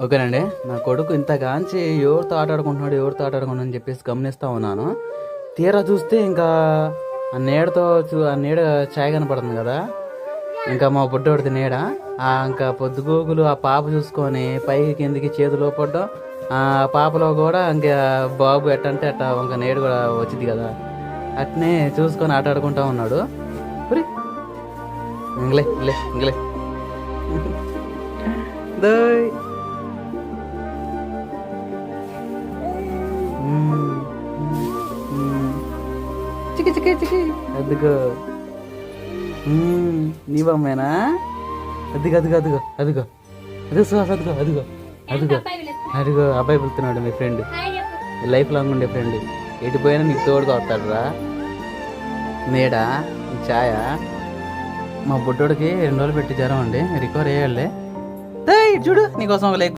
ఓకేనండి. నా కొడుకు ఇంతగాంచి ఎవరితో ఆటాడుకుంటున్నాడు అని చెప్పేసి గమనిస్తూ ఉన్నాను. తీరా చూస్తే ఇంకా ఆ నీడ ఛాయ్ కనపడుతుంది కదా, ఇంకా మా బుడ్డోడిది నీడ. ఇంకా పొద్దుగోగులు ఆ పాప చూసుకొని పైకి కిందికి చేతులు పడ్డం. ఆ పాపలో కూడా ఇంకా బాబు ఎట్టంటే అట్ట ఇంకా నీడ కూడా వచ్చింది కదా, అట్నే చూసుకొని ఆటాడుకుంటా ఉన్నాడు. ఇంగ్లే ఇంగ్లే ఇంగ్లే దోయ్. చికి చికి చికి అదిగో నీ బొమ్మేనా? అదిగో అదిగో అదిగో అదిగో అదిగో సుహాస్, అదిగో అదిగో అదిగో అదిగో అబ్బాయి పిలుస్తున్నాడు, మీ ఫ్రెండ్, లైఫ్ లాంగ్ ఉండే ఫ్రెండ్. ఎటు పోయినా నీకు తోడుగా వస్తాడు రా. నీడా ఛాయ. మా బుడ్డోడికి 2 రోజులు పెట్టి జ్వరం అండి, రికవర్ అయ్యాడులే. చూడు నీకోసం ఒక లైక్